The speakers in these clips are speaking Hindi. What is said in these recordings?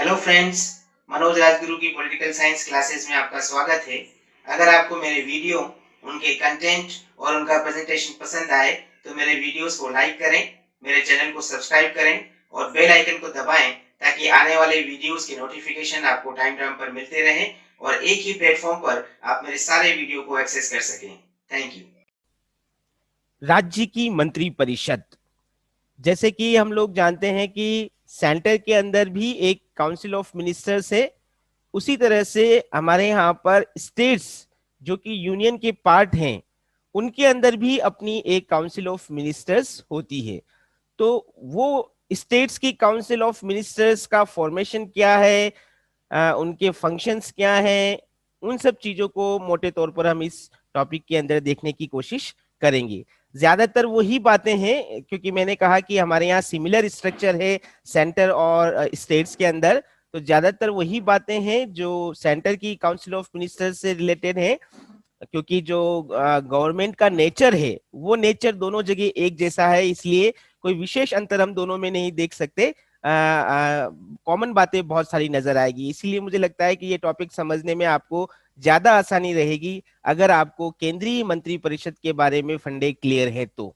हेलो फ्रेंड्स, मनोज राजगुरु की पॉलिटिकल साइंस क्लासेस में आपका स्वागत है। अगर आपको मेरे वीडियो, उनके कंटेंट और उनका प्रेजेंटेशन पसंद आए तो मेरे वीडियोस को लाइक करें, मेरे चैनल को सब्सक्राइब करें और बेल आइकन को दबाएं ताकि आने वाले वीडियोस की नोटिफिकेशन आपको टाइम टाइम पर मिलते रहे और एक ही प्लेटफॉर्म पर आप मेरे सारे वीडियो को एक्सेस कर सकें। Thank you. राज्य की मंत्री परिषद, जैसे कि हम लोग जानते हैं कि सेंटर के अंदर भी एक काउंसिल ऑफ मिनिस्टर्स है। उसी तरह से हमारे यहाँ पर स्टेट्स जो कि यूनियन के पार्ट हैं, उनके अंदर भी अपनी एक काउंसिल ऑफ मिनिस्टर्स होती है। तो वो स्टेट्स की काउंसिल ऑफ मिनिस्टर्स का फॉर्मेशन क्या है, उनके फंक्शंस क्या हैं, उन सब चीजों को मोटे तौर पर हम इस टॉपिक के अंदर देखने की कोशिश करेंगे। ज्यादातर वही बातें हैं, क्योंकि मैंने कहा कि हमारे यहाँ सिमिलर स्ट्रक्चर है सेंटर और स्टेट्स के अंदर। तो ज्यादातर वही बातें हैं जो सेंटर की काउंसिल ऑफ मिनिस्टर्स से रिलेटेड हैं, क्योंकि जो गवर्नमेंट का नेचर है वो नेचर दोनों जगह एक जैसा है, इसलिए कोई विशेष अंतर हम दोनों में नहीं देख सकते। कॉमन बातें बहुत सारी नजर आएगी, इसीलिए मुझे लगता है कि ये टॉपिक समझने में आपको ज्यादा आसानी रहेगी अगर आपको केंद्रीय मंत्री परिषद के बारे में फंडे क्लियर है। तो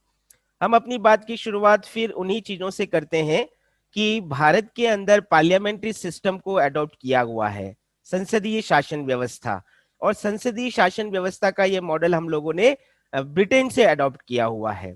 हम अपनी बात की शुरुआत फिर उन्हीं चीजों से करते हैं कि भारत के अंदर पार्लियामेंट्री सिस्टम को अडॉप्ट किया हुआ है, संसदीय शासन व्यवस्था। और संसदीय शासन व्यवस्था का ये मॉडल हम लोगों ने ब्रिटेन से अडॉप्ट किया हुआ है।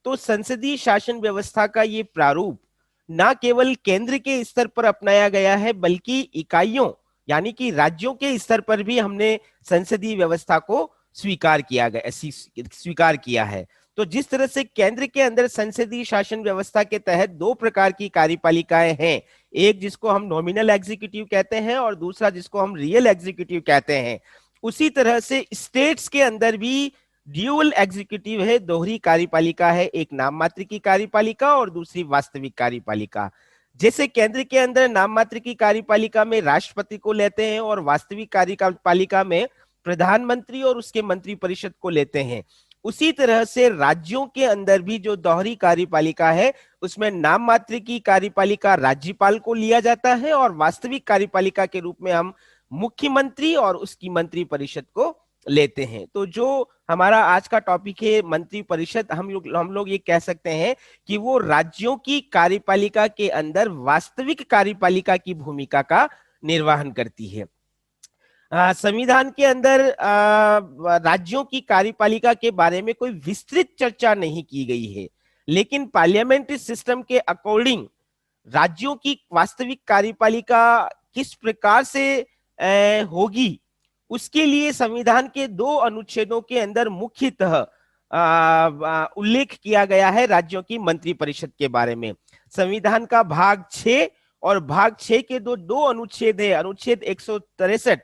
तो संसदीय शासन व्यवस्था का ये प्रारूप ना केवल केंद्र के स्तर पर अपनाया गया है, बल्कि इकाइयों यानी कि राज्यों के स्तर पर भी हमने संसदीय व्यवस्था को स्वीकार किया है। तो जिस तरह से केंद्र के अंदर संसदीय शासन व्यवस्था के तहत दो प्रकार की कार्यपालिकाएं हैं, एक जिसको हम नॉमिनल एग्जीक्यूटिव कहते हैं और दूसरा जिसको हम रियल एग्जीक्यूटिव कहते हैं, उसी तरह से स्टेट्स के अंदर भी ड्यूअल एग्जीक्यूटिव है, दोहरी कार्यपालिका है, एक नाम मात्र की कार्यपालिका और दूसरी वास्तविक कार्यपालिका। जैसे केंद्र के अंदर नाम मात्र की कार्यपालिका में राष्ट्रपति को लेते हैं और वास्तविक कार्यपालिका में प्रधानमंत्री और उसके मंत्री परिषद को लेते हैं, उसी तरह से राज्यों के अंदर भी जो दोहरी कार्यपालिका है उसमें नाम मात्र की कार्यपालिका राज्यपाल को लिया जाता है और वास्तविक कार्यपालिका के रूप में हम मुख्यमंत्री और उसकी मंत्री परिषद को लेते हैं। तो जो हमारा आज का टॉपिक है मंत्री परिषद, हम लोग ये कह सकते हैं कि वो राज्यों की कार्यपालिका के अंदर वास्तविक कार्यपालिका की भूमिका का निर्वहन करती है। संविधान के अंदर राज्यों की कार्यपालिका के बारे में कोई विस्तृत चर्चा नहीं की गई है, लेकिन पार्लियामेंट्री सिस्टम के अकॉर्डिंग राज्यों की वास्तविक कार्यपालिका किस प्रकार से होगी, उसके लिए संविधान के 2 अनुच्छेदों के अंदर मुख्यतः उल्लेख किया गया है राज्यों की मंत्री परिषद के बारे में। संविधान का भाग 6 और भाग 6 के दो अनुच्छेद है, अनुच्छेद 163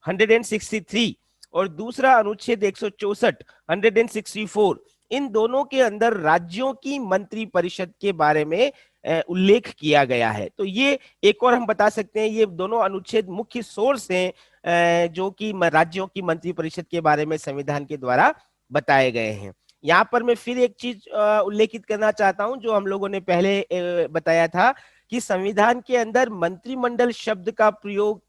163 और दूसरा अनुच्छेद 164 164। इन दोनों के अंदर राज्यों की मंत्री परिषद के बारे में उल्लेख किया गया है। तो ये एक और हम बता सकते हैं, ये दोनों अनुच्छेद मुख्य सोर्स हैं जो कि राज्यों की मंत्री परिषद के बारे में संविधान के द्वारा बताए गए हैं। यहाँ पर मैं फिर एक चीज उल्लेखित करना चाहता हूं, जो हम लोगों ने पहले बताया था कि संविधान के अंदर मंत्रिमंडल शब्द का प्रयोग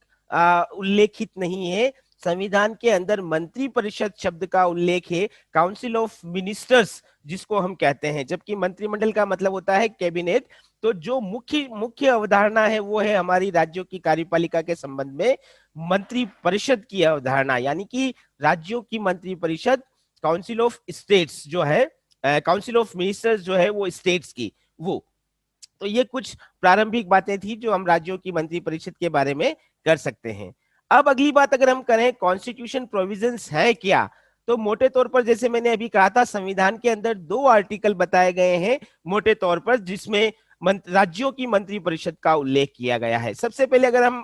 उल्लेखित नहीं है। संविधान के अंदर मंत्री परिषद शब्द का उल्लेख है, काउंसिल ऑफ मिनिस्टर्स जिसको हम कहते हैं, जबकि मंत्रिमंडल का मतलब होता है कैबिनेट। तो जो मुख्य अवधारणा है वो है हमारी राज्यों की कार्यपालिका के संबंध में मंत्री परिषद की अवधारणा, यानी कि राज्यों की मंत्री परिषद काउंसिल ऑफ स्टेट्स जो है, काउंसिल ऑफ मिनिस्टर्स जो है वो स्टेट्स की वो। तो ये कुछ प्रारंभिक बातें थी जो हम राज्यों की मंत्री परिषद के बारे में कर सकते हैं। अब अगली बात अगर हम करें कॉन्स्टिट्यूशन प्रोविजंस है क्या, तो मोटे तौर पर जैसे मैंने अभी कहा था, संविधान के अंदर 2 आर्टिकल बताए गए हैं मोटे तौर पर, जिसमें राज्यों की मंत्री परिषद का उल्लेख किया गया है। सबसे पहले अगर हम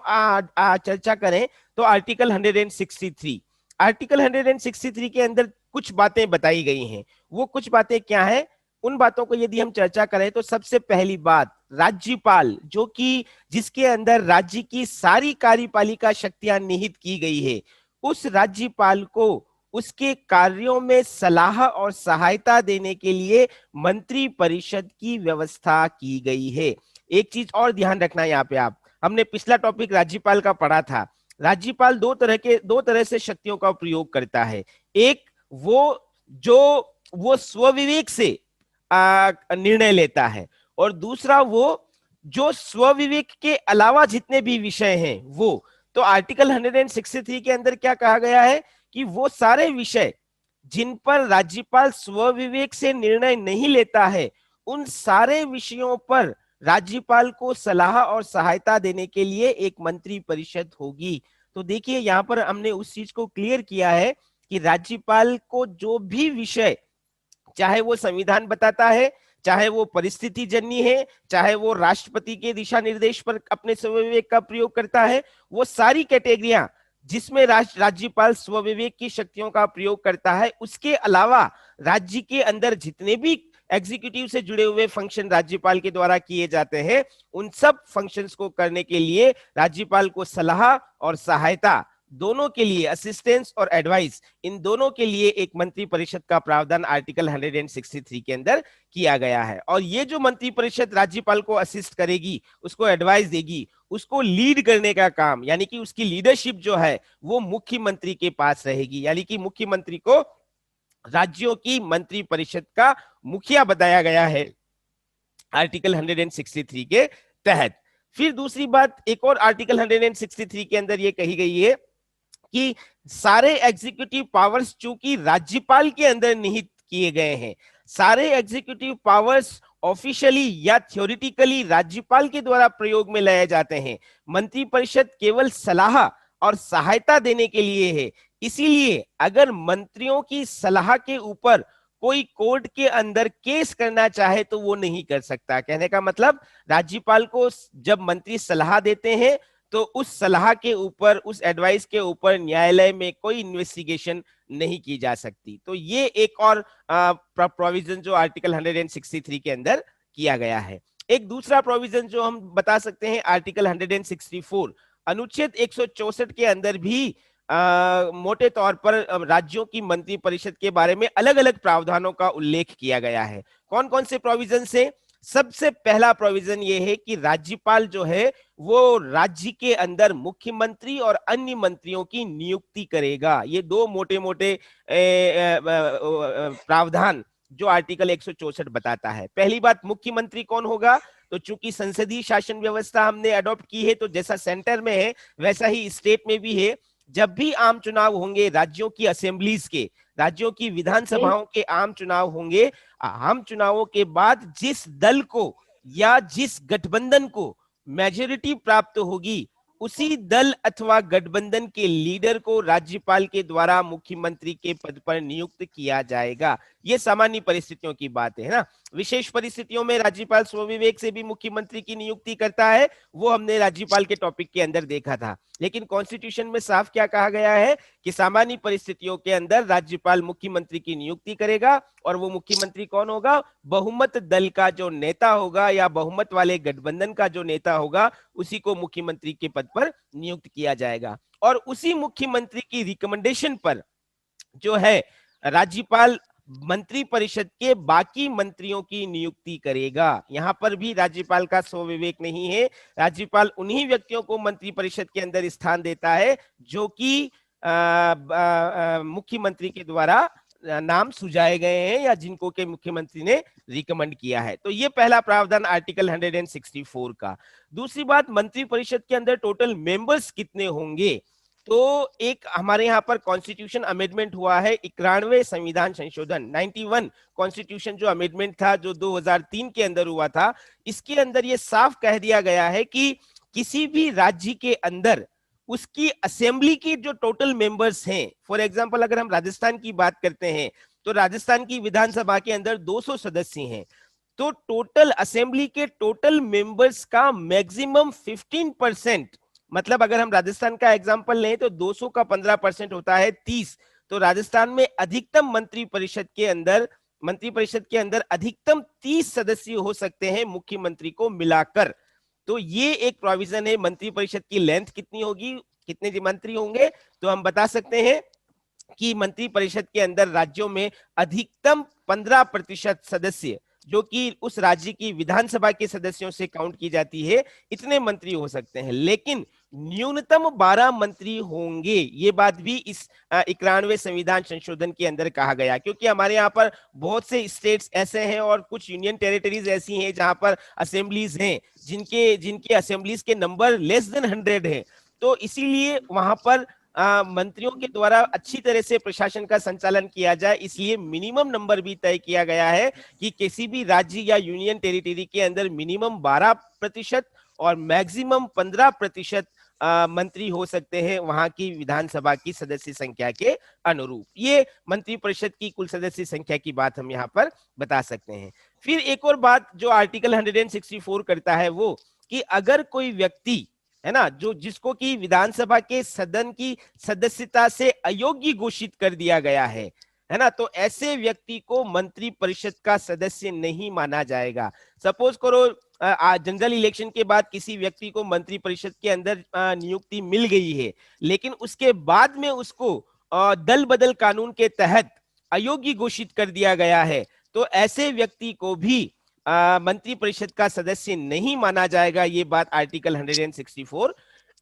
चर्चा करें तो आर्टिकल 163, आर्टिकल 163 के अंदर कुछ बातें बताई गई हैं। वो कुछ बातें क्या है, उन बातों को यदि हम चर्चा करें तो सबसे पहली बात, राज्यपाल जो कि जिसके अंदर राज्य की सारी कार्यपालिका शक्तियां निहित की गई है, उस राज्यपाल को उसके कार्यों में सलाह और सहायता देने के लिए मंत्री परिषद की व्यवस्था की गई है। एक चीज और ध्यान रखना यहाँ पे आप, हमने पिछला टॉपिक राज्यपाल का पढ़ा था। राज्यपाल दो तरह से शक्तियों का प्रयोग करता है। एक वो स्वविवेक से निर्णय लेता है, और दूसरा वो जो स्वविवेक के अलावा जितने भी विषय हैं वो। तो आर्टिकल 163 के अंदर क्या कहा गया है कि वो सारे विषय जिन पर राज्यपाल स्वविवेक से निर्णय नहीं लेता है, उन सारे विषयों पर राज्यपाल को सलाह और सहायता देने के लिए एक मंत्री परिषद होगी। तो देखिए यहां पर हमने उस चीज को क्लियर किया है कि राज्यपाल को जो भी विषय, चाहे वो संविधान बताता है, चाहे वो परिस्थिति जन्य है, चाहे वो राष्ट्रपति के दिशा निर्देश पर अपने स्वविवेक का प्रयोग करता है, वो सारी कैटेगरियां जिसमें राज्यपाल स्वविवेक की शक्तियों का प्रयोग करता है, उसके अलावा राज्य के अंदर जितने भी एग्जीक्यूटिव से जुड़े हुए फंक्शन राज्यपाल के द्वारा किए जाते हैं, उन सब फंक्शंस को करने के लिए राज्यपाल को सलाह और सहायता दोनों के लिए, असिस्टेंस और एडवाइस, इन दोनों के लिए एक मंत्री परिषद का प्रावधान आर्टिकल 163 के अंदर किया गया है। और ये जो मंत्री परिषद राज्यपाल को असिस्ट करेगी, उसको एडवाइस देगी, उसको लीड करने का काम, यानी कि उसकी लीडरशिप जो है वो मुख्यमंत्री के पास रहेगी। यानी कि मुख्यमंत्री को राज्यों की मंत्री परिषद का मुखिया बताया गया है आर्टिकल 163 के तहत। फिर दूसरी बात, एक और आर्टिकल 163 के अंदर ये कही गई है कि सारे एग्जीक्यूटिव पावर्स चूंकि राज्यपाल के अंदर निहित किए गए हैं, सारे एग्जीक्यूटिव पावर्स ऑफिशियली या थ्योरेटिकली राज्यपाल के द्वारा प्रयोग में लाए जाते हैं। मंत्री परिषद केवल सलाह और सहायता देने के लिए है। इसीलिए अगर मंत्रियों की सलाह के ऊपर कोई कोर्ट के अंदर केस करना चाहे तो वो नहीं कर सकता। कहने का मतलब, राज्यपाल को जब मंत्री सलाह देते हैं तो उस सलाह के ऊपर, उस एडवाइस के ऊपर न्यायालय में कोई इन्वेस्टिगेशन नहीं की जा सकती। तो ये एक और प्रोविजन जो आर्टिकल 163 के अंदर किया गया है। एक दूसरा प्रोविजन जो हम बता सकते हैं आर्टिकल 164, अनुच्छेद 164 के अंदर भी मोटे तौर पर राज्यों की मंत्री परिषद के बारे में अलग अलग प्रावधानों का उल्लेख किया गया है। कौन कौन से प्रोविजन से? सबसे पहला प्रोविजन ये है कि राज्यपाल जो है वो राज्य के अंदर मुख्यमंत्री और अन्य मंत्रियों की नियुक्ति करेगा। ये दो मोटे मोटे प्रावधान जो आर्टिकल 164 बताता है। पहली बात, मुख्यमंत्री कौन होगा? तो चूंकि संसदीय शासन व्यवस्था हमने अडॉप्ट की है, तो जैसा सेंटर में है वैसा ही स्टेट में भी है। जब भी आम चुनाव होंगे राज्यों की असेंबलीज के, राज्यों की विधानसभाओं के आम चुनाव होंगे, आम चुनावों के बाद जिस दल को या जिस गठबंधन को मेजोरिटी प्राप्त होगी, उसी दल अथवा गठबंधन के लीडर को राज्यपाल के द्वारा मुख्यमंत्री के पद पर नियुक्त किया जाएगा। ये सामान्य परिस्थितियों की बात है ना। विशेष परिस्थितियों में राज्यपाल स्वविवेक से भी मुख्यमंत्री की नियुक्ति करता है, वो हमने राज्यपाल के टॉपिक के अंदर देखा था। लेकिन कॉन्स्टिट्यूशन में साफ क्या कहा गया है कि सामान्य परिस्थितियों के अंदर राज्यपाल मुख्यमंत्री की नियुक्ति करेगा, और वो मुख्यमंत्री कौन होगा? बहुमत दल का जो नेता होगा या बहुमत वाले गठबंधन का जो नेता होगा, उसी को मुख्यमंत्री के पद पर नियुक्त किया जाएगा। और उसी मुख्यमंत्री की रिकमेंडेशन पर जो है राज्यपाल मंत्री परिषद के बाकी मंत्रियों की नियुक्ति करेगा। यहां पर भी राज्यपाल का स्वविवेक नहीं है। राज्यपाल उन्हीं व्यक्तियों को मंत्री परिषद के अंदर स्थान देता है जो कि मुख्यमंत्री के द्वारा नाम सुझाए गए हैं या जिनको के मुख्यमंत्री ने रिकमेंड किया है। तो ये पहला प्रावधान आर्टिकल 164 का। दूसरी बात, मंत्री परिषद के अंदर टोटल मेंबर्स कितने होंगे? तो एक हमारे यहाँ पर कॉन्स्टिट्यूशन अमेंडमेंट हुआ है, 91वें संविधान संशोधन, 91 कॉन्स्टिट्यूशन जो अमेंडमेंट था जो 2003 के अंदर हुआ था, इसके अंदर ये साफ कह दिया गया है कि किसी भी राज्य के अंदर उसकी असेंबली की जो टोटल मेंबर्स हैं, फॉर एग्जांपल अगर हम राजस्थान की बात करते हैं तो राजस्थान की विधानसभा के अंदर 200 सदस्य हैं, तो टोटल असेंबली के टोटल मेंबर्स का मैक्सिमम 15%, मतलब अगर हम राजस्थान का एग्जांपल लें तो 200 का 15% होता है 30। तो राजस्थान में अधिकतम मंत्री परिषद के अंदर अधिकतम 30 सदस्य हो सकते हैं मुख्यमंत्री को मिलाकर। तो ये एक प्रोविजन है। मंत्री परिषद की लेंथ कितनी होगी, कितने मंत्री होंगे? तो हम बता सकते हैं कि मंत्री परिषद के अंदर राज्यों में अधिकतम 15% सदस्य जो कि उस राज्य की विधानसभा के सदस्यों से काउंट की जाती है, इतने मंत्री हो सकते हैं। लेकिन न्यूनतम 12 मंत्री होंगे, ये बात भी इस 91वें संविधान संशोधन के अंदर कहा गया, क्योंकि हमारे यहाँ पर बहुत से स्टेट्स ऐसे हैं और कुछ यूनियन टेरिटरीज ऐसी हैं जहां पर असेंबलीज हैं जिनके जिनके असेंबलीज के नंबर लेस देन 100 है। तो इसीलिए वहां पर मंत्रियों के द्वारा अच्छी तरह से प्रशासन का संचालन किया जाए, इसलिए मिनिमम नंबर भी तय किया गया है कि किसी भी राज्य या यूनियन टेरिटरी के अंदर मिनिमम 12% और मैक्सिमम 15% मंत्री हो सकते हैं वहां की विधानसभा की सदस्य संख्या के अनुरूप। ये मंत्री परिषद की कुल सदस्य संख्या की बात हम यहाँ पर बता सकते हैं। फिर एक और बात जो आर्टिकल 164 करता है वो कि अगर कोई व्यक्ति है ना, जो जिसको कि विधानसभा के सदन की सदस्यता से अयोग्य घोषित कर दिया गया है ना, तो ऐसे व्यक्ति को मंत्री परिषद का सदस्य नहीं माना जाएगा। सपोज करो जनरल इलेक्शन के बाद किसी व्यक्ति को मंत्री परिषद के अंदर नियुक्ति मिल गई है, लेकिन उसके बाद में उसको दल बदल कानून के तहत अयोग्य घोषित कर दिया गया है, तो ऐसे व्यक्ति को भी मंत्री परिषद का सदस्य नहीं माना जाएगा। ये बात आर्टिकल 164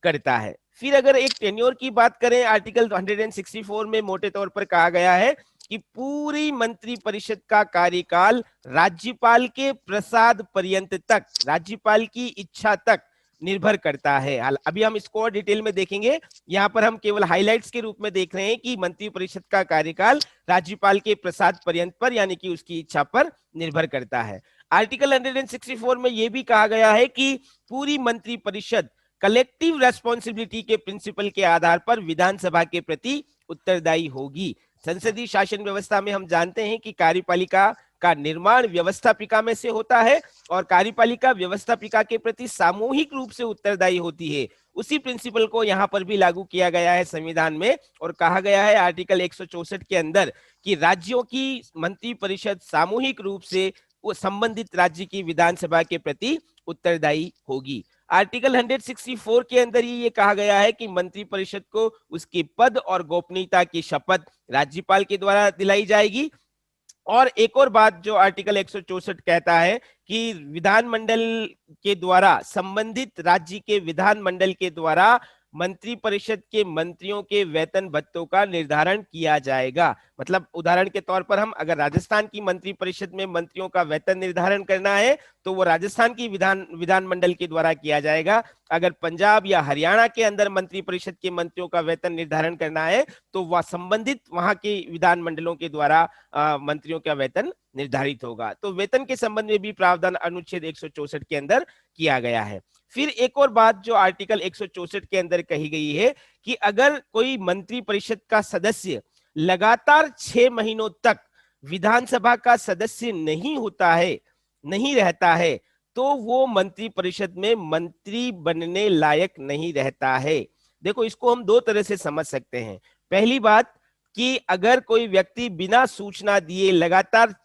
करता है। फिर अगर एक टेन्योर की बात करें, आर्टिकल 164 में मोटे तौर पर कहा गया है कि पूरी मंत्री परिषद का कार्यकाल राज्यपाल के प्रसाद पर्यंत तक, राज्यपाल की इच्छा तक निर्भर करता है। अभी हम इसको और डिटेल में देखेंगे, यहाँ पर हम केवल हाइलाइट्स के रूप में देख रहे हैं कि मंत्री परिषद का कार्यकाल राज्यपाल के प्रसाद पर्यंत पर यानी कि उसकी इच्छा पर निर्भर करता है। आर्टिकल 164 में यह भी कहा गया है कि पूरी मंत्री परिषद कलेक्टिव रेस्पॉन्सिबिलिटी के प्रिंसिपल के आधार पर विधानसभा के प्रति उत्तरदायी होगी। संसदीय शासन व्यवस्था में हम जानते हैं कि कार्यपालिका का निर्माण व्यवस्थापिका में से होता है और कार्यपालिका व्यवस्थापिका के प्रति सामूहिक रूप से उत्तरदायी होती है। उसी प्रिंसिपल को यहाँ पर भी लागू किया गया है संविधान में और कहा गया है आर्टिकल 164 के अंदर कि राज्यों की मंत्री परिषद सामूहिक रूप से संबंधित राज्य की विधानसभा के प्रति उत्तरदायी होगी। आर्टिकल 164 के अंदर ये कहा गया है कि मंत्री परिषद को उसके पद और गोपनीयता की शपथ राज्यपाल के द्वारा दिलाई जाएगी। और एक और बात जो आर्टिकल 164 कहता है कि विधानमंडल के द्वारा, संबंधित राज्य के विधानमंडल के द्वारा मंत्री परिषद के मंत्रियों के वेतन भत्तों का निर्धारण किया जाएगा। मतलब उदाहरण के तौर पर हम अगर राजस्थान की मंत्री परिषद में मंत्रियों का वेतन निर्धारण करना है तो वो राजस्थान की विधानमंडल के द्वारा किया जाएगा। अगर पंजाब या हरियाणा के अंदर मंत्री परिषद के मंत्रियों का वेतन निर्धारण करना है तो वह संबंधित वहां के विधानमंडलों के द्वारा मंत्रियों का वेतन निर्धारित होगा। तो वेतन के संबंध में भी प्रावधान अनुच्छेद 164 के अंदर किया गया है। फिर एक और बात जो आर्टिकल 164 के अंदर कही गई है कि अगर कोई मंत्री परिषद का सदस्य लगातार 6 महीनों तक विधानसभा का सदस्य नहीं होता है, नहीं रहता है, तो वो मंत्री परिषद में मंत्री बनने लायक नहीं रहता है। देखो, इसको हम दो तरह से समझ सकते हैं। पहली बात कि अगर कोई व्यक्ति बिना सूचना दिए लगातार,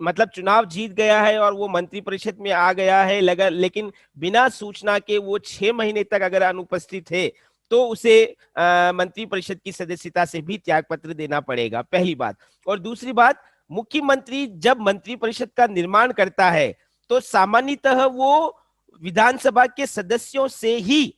मतलब चुनाव जीत गया है और वो मंत्री परिषद में आ गया है, लेकिन बिना सूचना के वो 6 महीने तक अगर अनुपस्थित है तो उसे मंत्री परिषद की सदस्यता से भी त्याग पत्र देना पड़ेगा, पहली बात। और दूसरी बात, मुख्यमंत्री जब मंत्री परिषद का निर्माण करता है तो सामान्यतः वो विधानसभा के सदस्यों से ही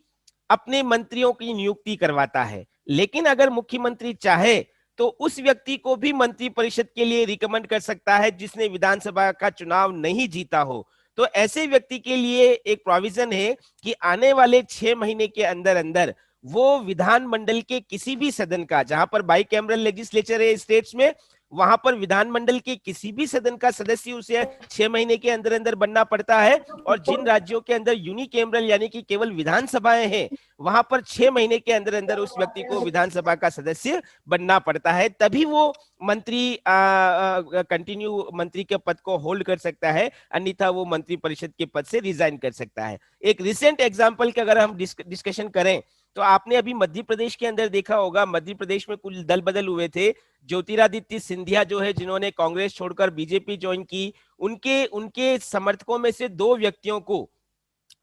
अपने मंत्रियों की नियुक्ति करवाता है। लेकिन अगर मुख्यमंत्री चाहे तो उस व्यक्ति को भी मंत्री परिषद के लिए रिकमेंड कर सकता है जिसने विधानसभा का चुनाव नहीं जीता हो। तो ऐसे व्यक्ति के लिए एक प्रोविजन है कि आने वाले 6 महीने के अंदर अंदर वो विधानमंडल के किसी भी सदन का, जहां पर बाई कैमरल लेजिस्लेचर है स्टेट्स में, वहां पर विधानमंडल के किसी भी सदन का सदस्य उसे 6 महीने के अंदर अंदर बनना पड़ता है। और जिन राज्यों के अंदर यूनिकैमरल यानी कि केवल विधानसभाएं हैं, वहां पर 6 महीने के अंदर अंदर उस व्यक्ति को विधानसभा का सदस्य बनना पड़ता है, तभी वो मंत्री कंटिन्यू मंत्री के पद को होल्ड कर सकता है, अन्यथा वो मंत्री परिषद के पद से रिजाइन कर सकता है। एक रिसेंट एग्जांपल की अगर हम डिस्कशन करें तो आपने अभी मध्य प्रदेश के अंदर देखा होगा, मध्य प्रदेश में कुछ दल बदल हुए थे। ज्योतिरादित्य सिंधिया जो है, जिन्होंने कांग्रेस छोड़कर बीजेपी ज्वाइन की, उनके समर्थकों में से 2 व्यक्तियों को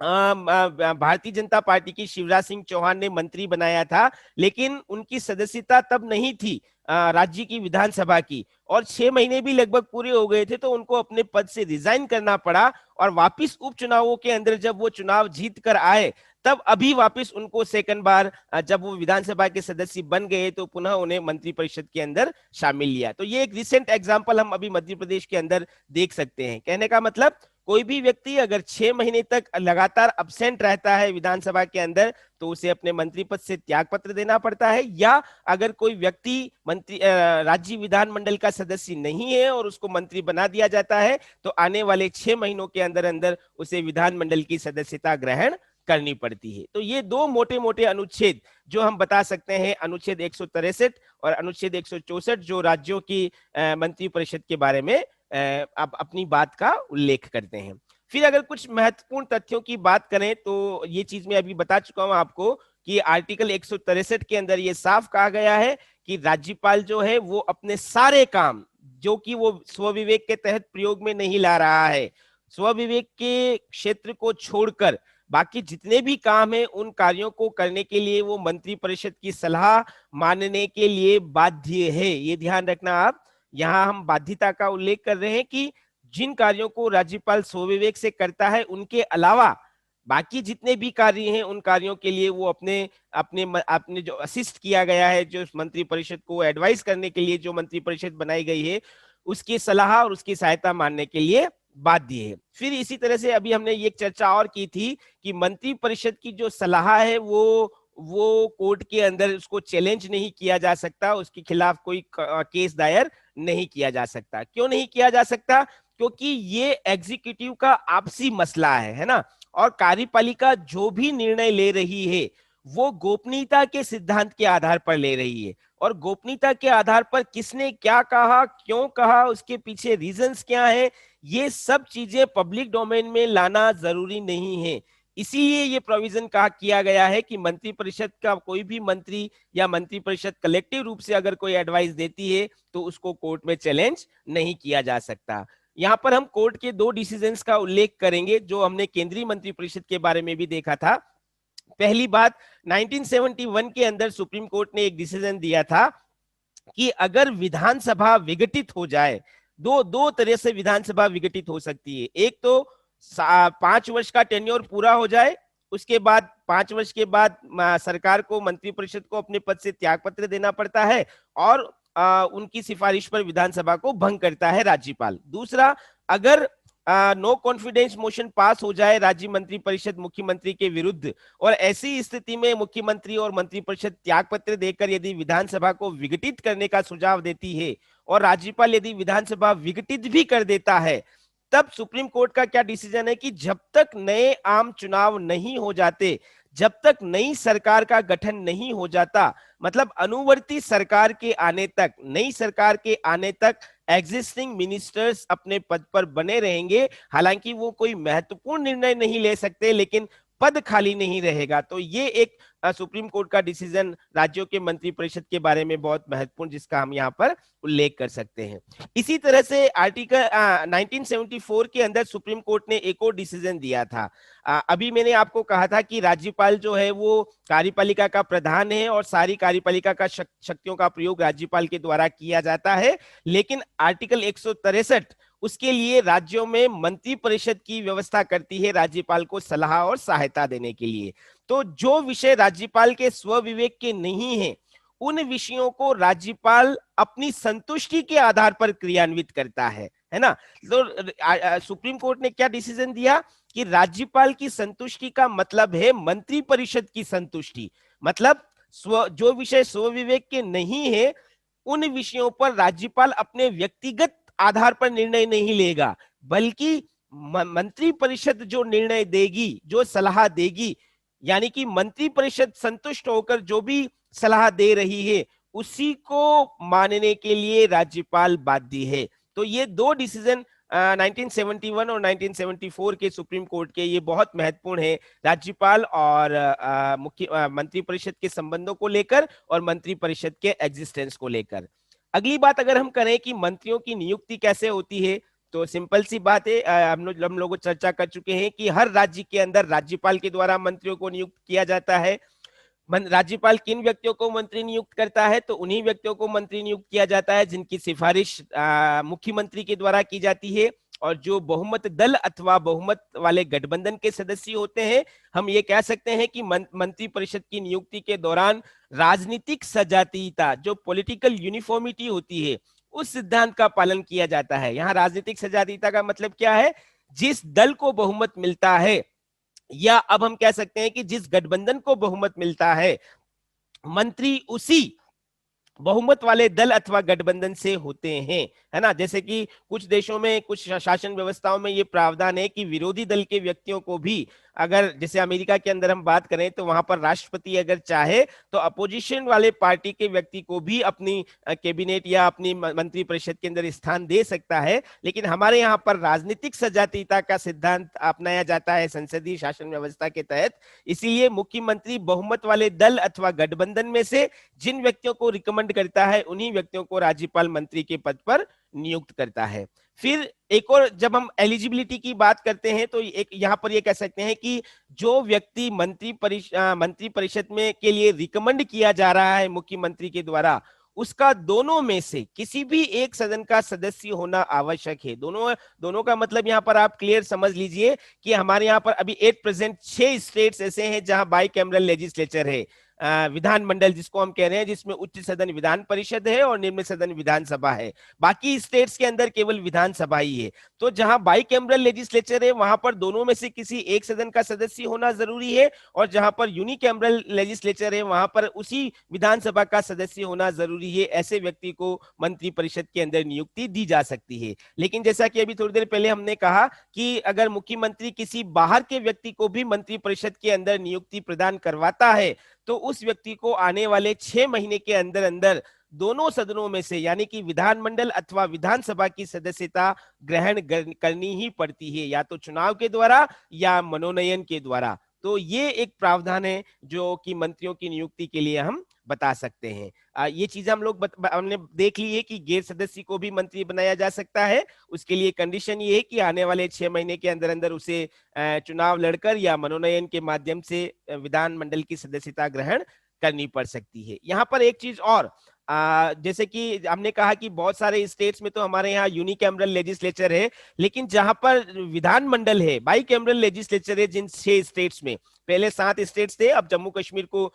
भारतीय जनता पार्टी की शिवराज सिंह चौहान ने मंत्री बनाया था, लेकिन उनकी सदस्यता तब नहीं थी राज्य की विधानसभा की, और 6 महीने भी लगभग पूरे हो गए थे, तो उनको अपने पद से रिजाइन करना पड़ा। और वापिस उपचुनावों के अंदर जब वो चुनाव जीत कर आए, तब अभी वापस उनको सेकंड बार जब वो विधानसभा के सदस्य बन गए, तो पुनः उन्हें मंत्रिपरिषद के अंदर शामिल लिया। तो ये एक रिसेंट एग्जांपल हम अभी मध्य प्रदेश के अंदर देख सकते हैं। कहने का मतलब, कोई भी व्यक्ति अगर 6 महीने तक लगातार अब्सेंट रहता है विधानसभा के अंदर, तो उसे अपने मंत्री पद से त्यागपत्र देना पड़ता है। या अगर कोई व्यक्ति मंत्री राज्य विधानमंडल का सदस्य नहीं है और उसको मंत्री बना दिया जाता है, तो आने वाले 6 महीनों के अंदर अंदर उसे विधानमंडल की सदस्यता ग्रहण करनी पड़ती है। तो ये दो मोटे मोटे अनुच्छेद जो हम बता सकते हैं, अनुच्छेद 163 और अनुच्छेद 164, जो राज्यों की मंत्रिपरिषद के बारे में अब अपनी बात का उल्लेख करते हैं। फिर अगर कुछ महत्वपूर्ण तथ्यों की बात करें, तो ये चीज मैं अभी बता चुका हूं आपको कि आर्टिकल 163 के अंदर ये साफ कहा गया है कि राज्यपाल जो है वो अपने सारे काम, जो कि वो स्वविवेक के तहत प्रयोग में नहीं ला रहा है, स्वविवेक के क्षेत्र को छोड़कर बाकी जितने भी काम है, उन कार्यों को करने के लिए वो मंत्रिपरिषद की सलाह मानने के लिए बाध्य है। ये ध्यान रखना आप, यहाँ हम बाध्यता का उल्लेख कर रहे हैं कि जिन कार्यों को राज्यपाल स्वविवेक से करता है, उनके अलावा बाकी जितने भी कार्य हैं, उन कार्यों के लिए वो अपने अपने अपने जो असिस्ट किया गया है, जो मंत्रिपरिषद को एडवाइस करने के लिए जो मंत्रिपरिषद बनाई गई है, उसकी सलाह और उसकी सहायता मानने के लिए बाध्य है। फिर इसी तरह से अभी हमने ये चर्चा और की थी कि मंत्रिपरिषद की जो सलाह है वो कोर्ट के अंदर उसको चैलेंज नहीं किया जा सकता, उसके खिलाफ कोई केस दायर नहीं किया जा सकता। क्यों नहीं किया जा सकता? क्योंकि ये एग्जीक्यूटिव का आपसी मसला है ना, और कार्यपालिका जो भी निर्णय ले रही है वो गोपनीयता के सिद्धांत के आधार पर ले रही है, और गोपनीयता के आधार पर किसने क्या कहा, क्यों कहा, उसके पीछे रीजंस क्या है, ये सब चीजें पब्लिक डोमेन में लाना जरूरी नहीं है। इसीलिए ये प्रोविजन कहा किया गया है कि मंत्रिपरिषद का कोई भी मंत्री या मंत्रिपरिषद कलेक्टिव रूप से अगर कोई एडवाइस देती है, तो उसको कोर्ट में चैलेंज नहीं किया जा सकता। यहाँ पर हम कोर्ट के दो डिसीजंस का उल्लेख करेंगे, जो हमने केंद्रीय मंत्रिपरिषद के बारे में भी देखा था। पहली बात, 1971 के अंदर सुप्रीम कोर्ट ने एक डिसीजन दिया था कि अगर विधानसभा विघटित हो जाए, दो तरह से विधानसभा विघटित हो सकती है। एक तो 5 वर्ष का टेन्योर पूरा हो जाए, उसके बाद 5 वर्ष के बाद सरकार को, मंत्रिपरिषद को अपने पद से त्यागपत्र देना पड़ता है, और उनकी सिफारिश पर विधानसभा को भंग करता है राज्यपाल। दूसरा, अगर नो कॉन्फिडेंस मोशन पास हो जाए राज्य मंत्रिपरिषद मुख्यमंत्री के विरुद्ध, और ऐसी स्थिति में मुख्यमंत्री और मंत्रिपरिषद त्यागपत्र देकर यदि विधानसभा को विघटित करने का सुझाव देती है, और राज्यपाल यदि विधानसभा विघटित भी कर देता है, तब सुप्रीम कोर्ट का क्या डिसीजन है कि जब तक नए आम चुनाव नहीं हो जाते, जब तक नई सरकार का गठन नहीं हो जाता, मतलब अनुवर्ती सरकार के आने तक, नई सरकार के आने तक एग्जिस्टिंग मिनिस्टर्स अपने पद पर बने रहेंगे। हालांकि वो कोई महत्वपूर्ण निर्णय नहीं ले सकते, लेकिन पद खाली नहीं रहेगा। तो ये एक सुप्रीम कोर्ट का डिसीजन राज्यों के मंत्रिपरिषद के बारे में बहुत महत्वपूर्ण, जिसका हम यहाँ पर उल्लेख कर सकते हैं। इसी तरह से आर्टिकल 1974 के अंदर सुप्रीम कोर्ट ने एक और डिसीजन दिया था। अभी मैंने आपको कहा था कि राज्यपाल जो है वो कार्यपालिका का प्रधान है, और सारी कार्यपालिका का शक्तियों का प्रयोग राज्यपाल के द्वारा किया जाता है, लेकिन आर्टिकल 163 उसके लिए राज्यों में मंत्रिपरिषद की व्यवस्था करती है राज्यपाल को सलाह और सहायता देने के लिए। तो जो विषय राज्यपाल के स्वविवेक के नहीं है, उन विषयों को राज्यपाल अपनी संतुष्टि के आधार पर क्रियान्वित करता है ना। तो सुप्रीम कोर्ट ने क्या डिसीजन दिया कि राज्यपाल की संतुष्टि का मतलब है मंत्रिपरिषद की संतुष्टि। मतलब जो विषय स्वविवेक के नहीं है, उन विषयों पर राज्यपाल अपने व्यक्तिगत आधार पर निर्णय नहीं लेगा, बल्कि मंत्रिपरिषद जो निर्णय देगी, जो सलाह देगी, यानी कि मंत्रिपरिषद संतुष्ट होकर जो भी सलाह दे रही है, उसी को मानने के लिए राज्यपाल बाध्य है। तो ये दो डिसीजन 1971 और 1974 के सुप्रीम कोर्ट के, ये बहुत महत्वपूर्ण है राज्यपाल और मंत्रिपरिषद के संबंधों को लेकर और मंत्रिपरिषद के एग्जिस्टेंस को लेकर। अगली बात अगर हम करें कि मंत्रियों की नियुक्ति कैसे होती है, तो सिंपल सी बात है, हम लोग चर्चा कर चुके हैं कि हर राज्य के अंदर राज्यपाल के द्वारा मंत्रियों को नियुक्त किया जाता है। राज्यपाल किन व्यक्तियों को मंत्री नियुक्त करता है, तो उन्हीं व्यक्तियों को मंत्री नियुक्त किया जाता है जिनकी सिफारिश मुख्यमंत्री के द्वारा की जाती है। और जो बहुमत दल अथवा बहुमत वाले गठबंधन के सदस्य होते हैं, हम ये कह सकते हैं कि मंत्री परिषद की नियुक्ति के दौरान राजनीतिक सजातीयता, जो पॉलिटिकल यूनिफॉर्मिटी होती है, उस सिद्धांत का पालन किया जाता है। यहाँ राजनीतिक सजातीयता का मतलब क्या है? जिस दल को बहुमत मिलता है, या अब हम कह सकते हैं कि जिस गठबंधन को बहुमत मिलता है, मंत्री उसी बहुमत वाले दल अथवा गठबंधन से होते हैं, है ना। जैसे कि कुछ देशों में, कुछ शासन व्यवस्थाओं में ये प्रावधान है कि विरोधी दल के व्यक्तियों को भी, अगर जैसे अमेरिका के अंदर हम बात करें तो वहां पर राष्ट्रपति अगर चाहे तो अपोजिशन वाले पार्टी के व्यक्ति को भी अपनी कैबिनेट या अपनी मंत्री परिषद के अंदर स्थान दे सकता है। लेकिन हमारे यहाँ पर राजनीतिक सजातीयता का सिद्धांत अपनाया जाता है संसदीय शासन व्यवस्था के तहत। इसीलिए मुख्यमंत्री बहुमत वाले दल अथवा गठबंधन में से जिन व्यक्तियों को रिकमेंड करता है, उन्हीं व्यक्तियों को राज्यपाल मंत्री के पद पर नियुक्त करता है। फिर एक और, जब हम एलिजिबिलिटी की बात करते हैं तो एक यहां पर ये कह सकते हैं कि जो व्यक्ति मंत्री परिषद में के लिए रिकमेंड किया जा रहा है मुख्यमंत्री के द्वारा, उसका दोनों में से किसी भी एक सदन का सदस्य होना आवश्यक है। दोनों का मतलब यहां पर आप क्लियर समझ लीजिए कि हमारे यहां पर अभी एट प्रेजेंट 6 स्टेट्स ऐसे हैं जहां बाई कैमरल लेजिस्लेचर है, विधानमंडल जिसको हम कह रहे हैं, जिसमें उच्च सदन विधान परिषद है और निम्न सदन विधानसभा है। बाकी स्टेट्स के अंदर केवल विधानसभा ही है। तो जहां बाई कैमरल लेजिस्लेचर है, वहां पर दोनों में से किसी एक सदन का सदस्य होना जरूरी है, और जहां पर यूनिकैमरल लेजिस्लेचर है, वहां पर उसी विधानसभा का सदस्य होना जरूरी है। ऐसे व्यक्ति को मंत्री परिषद के अंदर नियुक्ति दी जा सकती है। लेकिन जैसा कि अभी थोड़ी देर पहले हमने कहा कि अगर मुख्यमंत्री किसी बाहर के व्यक्ति को भी मंत्री परिषद के अंदर नियुक्ति प्रदान करवाता है, तो उस व्यक्ति को आने वाले 6 महीने के अंदर अंदर दोनों सदनों में से, यानी कि विधानमंडल अथवा विधानसभा की सदस्यता ग्रहण करनी ही पड़ती है, या तो चुनाव के द्वारा या मनोनयन के द्वारा। तो ये एक प्रावधान है जो कि मंत्रियों की नियुक्ति के लिए हम बता सकते हैं। ये चीजें हम लोग हमने देख ली है कि गैर सदस्य को भी मंत्री बनाया जा सकता है। उसके लिए कंडीशन ये है कि आने वाले 6 महीने के अंदर अंदर उसे चुनाव लड़कर या मनोनयन के माध्यम से विधानमंडल की सदस्यता ग्रहण करनी पड़ सकती है। यहाँ पर एक चीज और, जैसे कि हमने कहा कि बहुत सारे स्टेट्स में तो हमारे यहाँ यूनिकैमरल लेजिस्लेचर है, लेकिन जहां पर विधानमंडल है, बाई कैमरल लेजिस्लेचर है जिन 6 स्टेट्स में, पहले 7 स्टेट्स थे, अब जम्मू कश्मीर को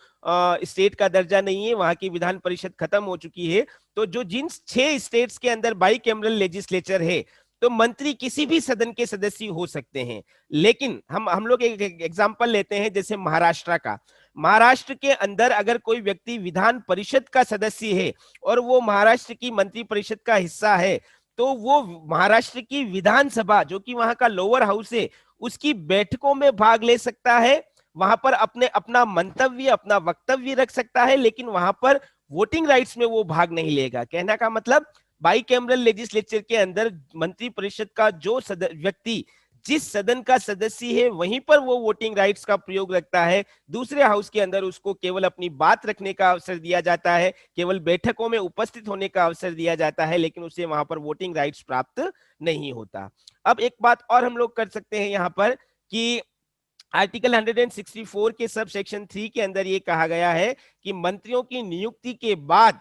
स्टेट का दर्जा नहीं है, वहां की विधान परिषद खत्म हो चुकी है। तो जो जिन 6 स्टेट्स के अंदर बाई कैमरल लेजिस्लेचर है, तो मंत्री किसी भी सदन के सदस्य हो सकते हैं। लेकिन हम लोग एक एग्जांपल लेते हैं, जैसे महाराष्ट्र का। महाराष्ट्र के अंदर अगर कोई व्यक्ति विधान परिषद का सदस्य है और वो महाराष्ट्र की मंत्री परिषद का हिस्सा है, तो वो महाराष्ट्र की विधानसभा, जो कि वहां का लोअर हाउस है, उसकी बैठकों में भाग ले सकता है। वहां पर अपना मंतव्य, अपना वक्तव्य रख सकता है, लेकिन वहां पर वोटिंग राइट्स में वो भाग नहीं लेगा। कहने का मतलब, बाई कैमरल लेजिस्लेचर के अंदर मंत्री परिषद का जो व्यक्ति जिस सदन का सदस्य है, वहीं पर वो वोटिंग राइट्स का प्रयोग रखता है। दूसरे हाउस के अंदर उसको केवल अपनी बात रखने का अवसर दिया जाता है, केवल बैठकों में उपस्थित होने का अवसर दिया जाता है, लेकिन उसे वहां पर वोटिंग राइट्स प्राप्त नहीं होता। अब एक बात और हम लोग कर सकते हैं यहाँ पर कि आर्टिकल 164 के सब सेक्शन 3 के अंदर ये कहा गया है कि मंत्रियों की नियुक्ति के बाद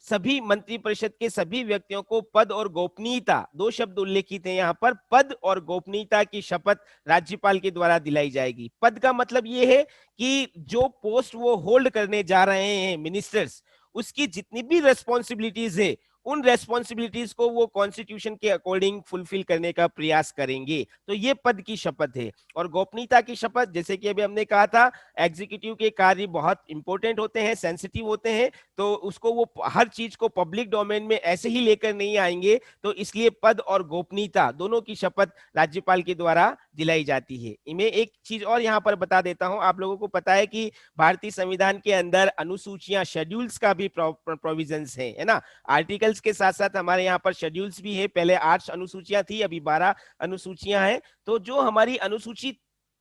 सभी मंत्री परिषद के सभी व्यक्तियों को पद और गोपनीयता, 2 शब्द उल्लेखित हैं यहाँ पर, पद और गोपनीयता की शपथ राज्यपाल के द्वारा दिलाई जाएगी। पद का मतलब ये है कि जो पोस्ट वो होल्ड करने जा रहे हैं मिनिस्टर्स, उसकी जितनी भी रेस्पॉन्सिबिलिटीज है, उन रेस्पॉन्सिबिलिटीज को वो कॉन्स्टिट्यूशन के अकॉर्डिंग फुलफिल करने का प्रयास करेंगे। तो ये पद की शपथ है। और गोपनीयता की शपथ, जैसे कि अभी हमने कहा था, एग्जीक्यूटिव के कार्य बहुत इंपॉर्टेंट होते हैं, सेंसिटिव होते हैं, तो उसको वो हर चीज को पब्लिक डोमेन में ऐसे ही लेकर नहीं आएंगे। तो इसलिए पद और गोपनीयता दोनों की शपथ राज्यपाल के द्वारा दिलाई जाती है। मैं एक चीज और यहाँ पर बता देता हूँ, आप लोगों को पता है कि भारतीय संविधान के अंदर अनुसूचियां, शेड्यूल्स का भी प्रोविजंस है ना। आर्टिकल के साथ साथ हमारे यहाँ पर शेड्यूल्स भी है। पहले 8 अनुसूचियां थी, अभी 12 अनुसूचियां हैं। तो जो हमारी अनुसूची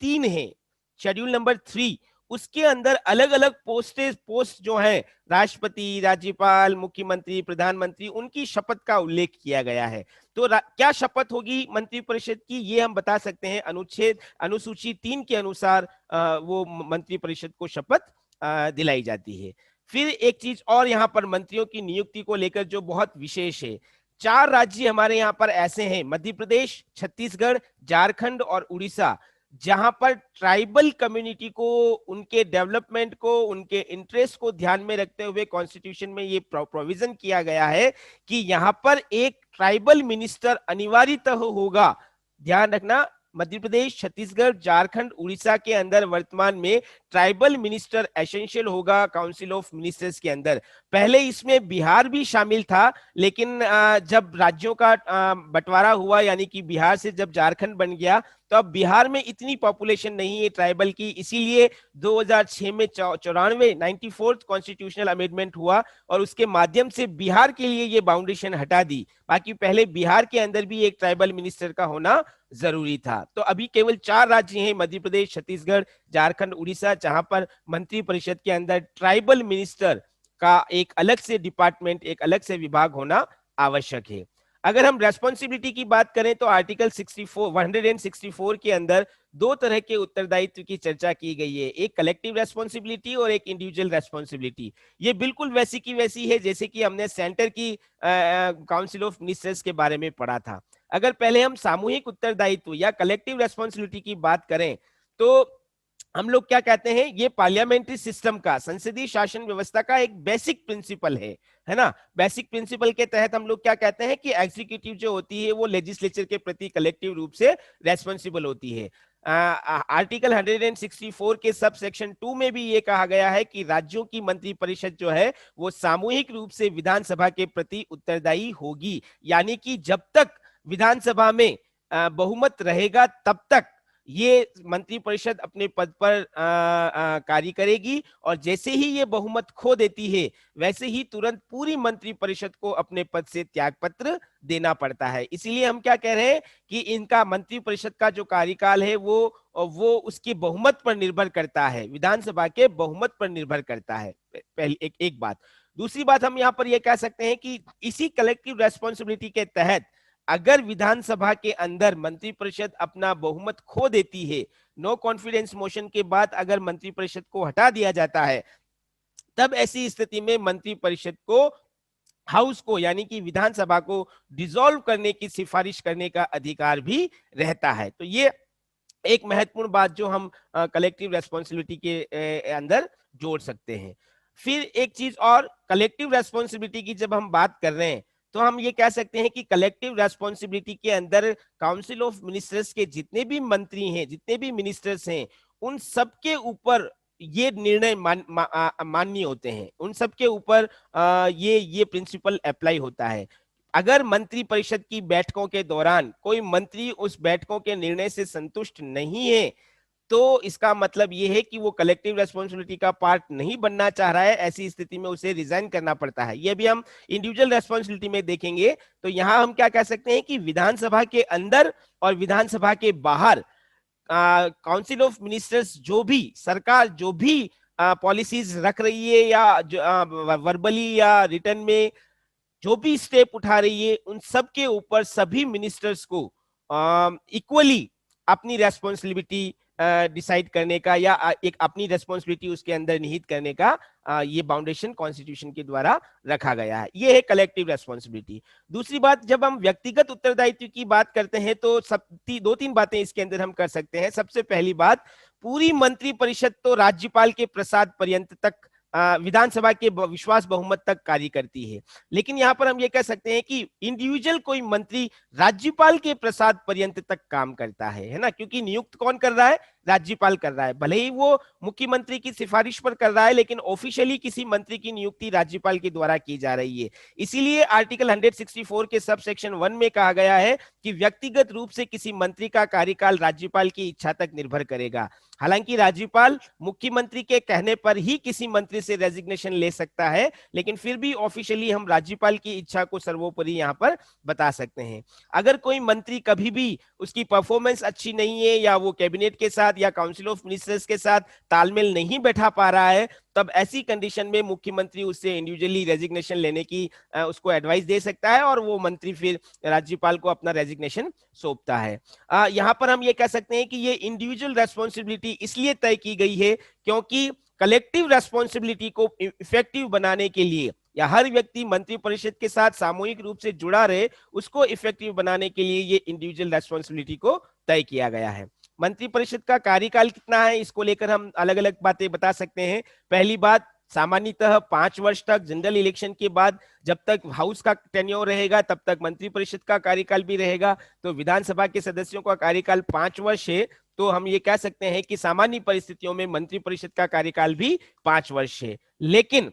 3 है, शेड्यूल नंबर 3, उसके अंदर अलग अलग पोस्ट जो है, राष्ट्रपति, राज्यपाल, मुख्यमंत्री, प्रधानमंत्री, उनकी शपथ का उल्लेख किया गया है। तो क्या शपथ होगी मंत्रिपरिषद की, ये हम बता सकते हैं अनुसूची 3 के अनुसार वो मंत्रिपरिषद को शपथ दिलाई जाती है। फिर एक चीज और यहाँ पर मंत्रियों की नियुक्ति को लेकर जो बहुत विशेष है, 4 राज्य हमारे यहाँ पर ऐसे हैं, मध्य प्रदेश, छत्तीसगढ़, झारखंड और उड़ीसा, जहां पर ट्राइबल कम्युनिटी को, उनके डेवलपमेंट को, उनके इंटरेस्ट को ध्यान में रखते हुए कॉन्स्टिट्यूशन में ये प्रोविजन किया गया है कि यहां पर एक ट्राइबल मिनिस्टर अनिवार्यतः होगा। ध्यान रखना, मध्य प्रदेश, छत्तीसगढ़, झारखंड, उड़ीसा के अंदर वर्तमान में ट्राइबल मिनिस्टर एसेंशियल होगा काउंसिल ऑफ मिनिस्टर्स के अंदर। पहले इसमें बिहार भी शामिल था, लेकिन जब राज्यों का बंटवारा हुआ, यानी कि बिहार से जब झारखंड बन गया, तो अब बिहार में इतनी पॉपुलेशन नहीं है ट्राइबल की, इसीलिए 2006 में 94th कॉन्स्टिट्यूशनल अमेंडमेंट हुआ और उसके माध्यम से बिहार के लिए ये बाउंडेशन हटा दी। बाकी पहले बिहार के अंदर भी एक ट्राइबल मिनिस्टर का होना जरूरी था। तो अभी केवल 4 राज्य हैं, मध्य प्रदेश, छत्तीसगढ़, झारखंड, उड़ीसा, जहां पर मंत्रिपरिषद के अंदर ट्राइबल मिनिस्टर का एक अलग से डिपार्टमेंट, एक अलग से विभाग होना आवश्यक है। अगर हम रेस्पॉन्सिबिलिटी की बात करें तो आर्टिकल 164 के अंदर 2 तरह के उत्तरदायित्व की चर्चा की गई है, एक कलेक्टिव रेस्पॉन्सिबिलिटी और एक इंडिविजुअल रेस्पॉन्सिबिलिटी। ये बिल्कुल वैसी की वैसी है जैसे कि हमने सेंटर की काउंसिल ऑफ मिनिस्टर्स के बारे में पढ़ा था। अगर पहले हम सामूहिक उत्तरदायित्व या कलेक्टिव रेस्पॉन्सिबिलिटी की बात करें तो हम लोग क्या कहते हैं, ये पार्लियामेंट्री सिस्टम का, संसदीय शासन व्यवस्था का एक बेसिक प्रिंसिपल है ना। बेसिक प्रिंसिपल के तहत हम लोग क्या कहते हैं कि एग्जीक्यूटिव जो होती है वो लेजिस्लेचर के प्रति कलेक्टिव रूप से रेस्पॉन्सिबल होती है। आर्टिकल 164 के सब सेक्शन 2 में भी ये कहा गया है कि राज्यों की मंत्रिपरिषद जो है वो सामूहिक रूप से विधानसभा के प्रति उत्तरदायी होगी, यानी कि जब तक विधानसभा में बहुमत रहेगा तब तक ये मंत्रिपरिषद अपने पद पर कार्य करेगी, और जैसे ही ये बहुमत खो देती है वैसे ही तुरंत पूरी मंत्रिपरिषद को अपने पद से त्यागपत्र देना पड़ता है। इसीलिए हम क्या कह रहे हैं कि इनका मंत्रिपरिषद का जो कार्यकाल है वो उसकी बहुमत पर निर्भर करता है, विधानसभा के बहुमत पर निर्भर करता है। पहली एक बात। दूसरी बात हम यहाँ पर यह कह सकते हैं कि इसी कलेक्टिव रेस्पॉन्सिबिलिटी के तहत अगर विधानसभा के अंदर मंत्रिपरिषद अपना बहुमत खो देती है, नो कॉन्फिडेंस मोशन के बाद अगर मंत्रिपरिषद को हटा दिया जाता है, तब ऐसी स्थिति में मंत्रिपरिषद को हाउस को, यानी कि विधानसभा को डिसॉल्व करने की सिफारिश करने का अधिकार भी रहता है। तो ये एक महत्वपूर्ण बात जो हम कलेक्टिव रेस्पॉन्सिबिलिटी के अंदर जोड़ सकते हैं। फिर एक चीज और, कलेक्टिव रेस्पॉन्सिबिलिटी की जब हम बात कर रहे हैं तो हम ये कह सकते हैं कि कलेक्टिव रेस्पॉन्सिबिलिटी के अंदर काउंसिल ऑफ मिनिस्टर्स के जितने भी मंत्री हैं, जितने भी मिनिस्टर्स हैं, उन सबके ऊपर ये निर्णय मान्य होते हैं, उन सबके ऊपर ये प्रिंसिपल अप्लाई होता है। अगर मंत्री परिषद की बैठकों के दौरान कोई मंत्री उस बैठकों के निर्णय से संतुष्ट नहीं है तो इसका मतलब यह है कि वो कलेक्टिव रेस्पॉन्सिबिलिटी का पार्ट नहीं बनना चाह रहा है, ऐसी स्थिति में उसे रिजाइन करना पड़ता है। ये भी हम इंडिविजुअल रेस्पॉन्सिबिलिटी में देखेंगे। तो यहां हम क्या कह सकते हैं कि विधानसभा के अंदर और विधानसभा के बाहर काउंसिल ऑफ मिनिस्टर्स जो भी सरकार जो भी पॉलिसीज रख रही है या वर्बली या रिटर्न में जो भी स्टेप उठा रही है, उन सब के ऊपर सभी मिनिस्टर्स को इक्वली अपनी रेस्पॉन्सिबिलिटी डिसाइड करने का या एक अपनी रेस्पॉन्सिबिलिटी उसके अंदर निहित करने का ये बाउंडेशन कॉन्स्टिट्यूशन के द्वारा रखा गया है। ये है कलेक्टिव रेस्पॉन्सिबिलिटी। दूसरी बात, जब हम व्यक्तिगत उत्तरदायित्व की बात करते हैं तो 2-3 बातें इसके अंदर हम कर सकते हैं। सबसे पहली बात, पूरी मंत्रिपरिषद तो राज्यपाल के प्रसाद पर्यंत तक विधानसभा के विश्वास बहुमत तक कार्य करती है, लेकिन यहां पर हम ये कह सकते हैं कि इंडिविजुअल कोई मंत्री राज्यपाल के प्रसाद पर्यंत तक काम करता है ना, क्योंकि नियुक्त कौन कर रहा है, राज्यपाल कर रहा है। भले ही वो मुख्यमंत्री की सिफारिश पर कर रहा है, लेकिन ऑफिशियली किसी मंत्री की नियुक्ति राज्यपाल के द्वारा की जा रही है। इसीलिए आर्टिकल 164 के सब सेक्शन 1 में कहा गया है कि व्यक्तिगत रूप से किसी मंत्री का कार्यकाल राज्यपाल की इच्छा तक निर्भर करेगा। हालांकि राज्यपाल मुख्यमंत्री के कहने पर ही किसी मंत्री से रेजिग्नेशन ले सकता है, लेकिन फिर भी ऑफिशियली हम राज्यपाल की इच्छा को सर्वोपरि यहां पर बता सकते हैं। अगर कोई मंत्री कभी भी उसकी परफॉर्मेंस अच्छी नहीं है या वो कैबिनेट के साथ साथ या काउंसिल ऑफ मिनिस्टर्स के साथ तालमेल नहीं बैठा पा रहा है, तब ऐसी कंडीशन में मुख्यमंत्री उससे इंडिविजुअली रेजिग्नेशन लेने की उसको एडवाइस दे सकता है और वो मंत्री फिर राज्यपाल को अपना रेजिग्नेशन सौंपता है। यहाँ पर हम ये कह सकते हैं कि ये इंडिविजुअल रेस्पॉन्सिबिलिटी इसलिए तय की गई है क्योंकि कलेक्टिव रेस्पॉन्सिबिलिटी को इफेक्टिव बनाने के लिए या हर व्यक्ति मंत्री परिषद के साथ सामूहिक रूप से जुड़ा रहे, उसको इफेक्टिव बनाने के लिए ये इंडिविजुअल रेस्पॉन्सिबिलिटी को तय किया गया है। मंत्री परिषद का कार्यकाल कितना है, इसको लेकर हम अलग अलग बातें बता सकते हैं। पहली बात, सामान्यतः 5 वर्ष तक, जनरल इलेक्शन के बाद जब तक हाउस का टेन्योर रहेगा तब तक मंत्री परिषद का कार्यकाल भी रहेगा। तो विधानसभा के सदस्यों का कार्यकाल 5 वर्ष है, तो हम ये कह सकते हैं कि सामान्य परिस्थितियों में मंत्री परिषद का कार्यकाल भी 5 वर्ष है। लेकिन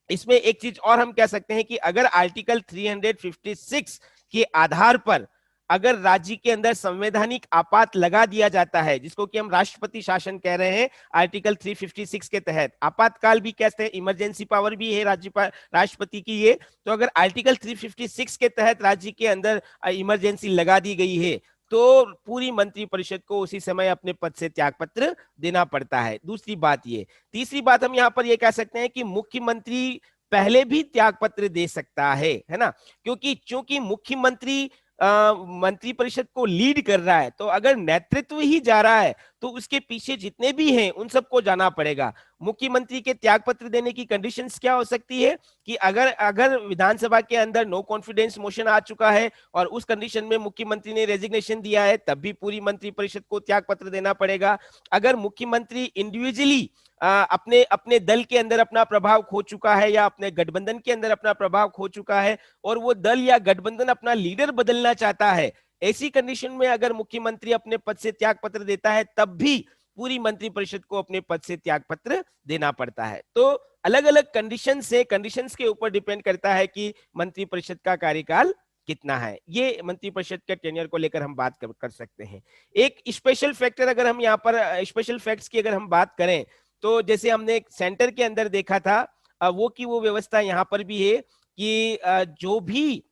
इसमें एक चीज और हम कह सकते हैं कि अगर आर्टिकल 356 के आधार पर अगर राज्य के अंदर संवैधानिक आपात लगा दिया जाता है, जिसको कि हम राष्ट्रपति शासन कह रहे हैं, आर्टिकल 356 के तहत आपातकाल भी कहते हैं, इमरजेंसी पावर भी है राष्ट्रपति की ये, तो अगर आर्टिकल 356 के तहत राज्य के अंदर इमरजेंसी लगा दी गई है तो पूरी मंत्री परिषद को उसी समय अपने पद से त्यागपत्र देना पड़ता है। दूसरी बात ये, तीसरी बात हम यहाँ पर ये कह सकते हैं कि मुख्यमंत्री पहले भी त्यागपत्र दे सकता है ना, क्योंकि चूंकि मुख्यमंत्री मंत्री परिषद को लीड कर रहा है, तो अगर नेतृत्व ही जा रहा है तो उसके पीछे जितने भी हैं उन सबको जाना पड़ेगा। मुख्यमंत्री के त्यागपत्र देने की कंडीशंस क्या हो सकती है कि अगर विधानसभा के अंदर नो कॉन्फिडेंस मोशन आ चुका है और उस कंडीशन में मुख्यमंत्री ने रेजिग्नेशन दिया है, तब भी पूरी मंत्री परिषद को त्यागपत्र देना पड़ेगा। अगर मुख्यमंत्री इंडिविजुअली अपने अपने दल के अंदर अपना प्रभाव खो चुका है या अपने गठबंधन के अंदर अपना प्रभाव खो चुका है और वो दल या गठबंधन अपना लीडर बदलना चाहता है, ऐसी कंडीशन में अगर मुख्यमंत्री अपने पद से त्यागपत्र देता है तब भी पूरी मंत्री परिषद को अपने पद से त्यागपत्र देना पड़ता है। तो अलग अलग कंडीशंस के ऊपर डिपेंड करता है कि मंत्री परिषद का कार्यकाल कितना है। ये मंत्री परिषद के टेन्योर को लेकर हम बात कर सकते हैं। एक स्पेशल फैक्टर, अगर हम यहाँ पर स्पेशल फैक्ट्स की अगर हम बात करें तो जैसे हमने सेंटर के अंदर देखा था वो व्यवस्था यहाँ पर भी है कि जो भी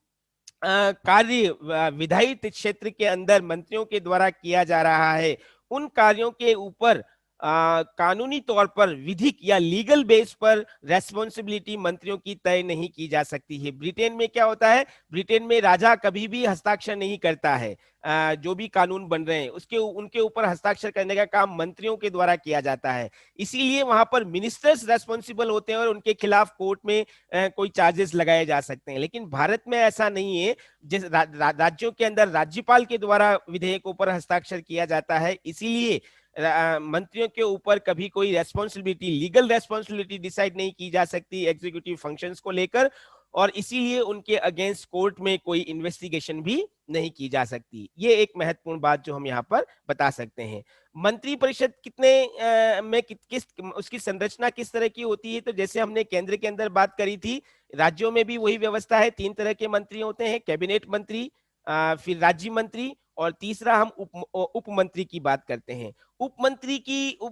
कार्य विधायी क्षेत्र के अंदर मंत्रियों के द्वारा किया जा रहा है, उन कार्यों के ऊपर कानूनी तौर पर विधिक या लीगल बेस पर रेस्पॉन्सिबिलिटी मंत्रियों की तय नहीं की जा सकती है। ब्रिटेन में क्या होता है, ब्रिटेन में राजा कभी भी हस्ताक्षर नहीं करता है, जो भी कानून बन रहे हैं उनके ऊपर हस्ताक्षर करने का काम मंत्रियों के द्वारा किया जाता है। इसीलिए वहां पर मिनिस्टर्स रेस्पॉन्सिबल होते हैं और उनके खिलाफ कोर्ट में कोई चार्जेस लगाए जा सकते हैं। लेकिन भारत में ऐसा नहीं है। जिस राज्यों के अंदर राज्यपाल के द्वारा विधेयकों पर हस्ताक्षर किया जाता है, इसीलिए मंत्रियों के ऊपर कभी कोई रेस्पॉन्सिबिलिटी, लीगल रेस्पॉन्सिबिलिटी डिसाइड नहीं की जा सकती एग्जीक्यूटिव फंक्शंस को लेकर, और इसीलिए उनके अगेंस्ट कोर्ट में कोई इन्वेस्टिगेशन भी नहीं की जा सकती। ये एक महत्वपूर्ण बात जो हम यहाँ पर बता सकते हैं। मंत्री परिषद किस उसकी संरचना किस तरह की होती है, तो जैसे हमने केंद्र के अंदर बात करी थी, राज्यों में भी वही व्यवस्था है। 3 तरह के मंत्री होते हैं, कैबिनेट मंत्री, फिर राज्य मंत्री, और तीसरा हम उप मंत्री की बात करते हैं। उप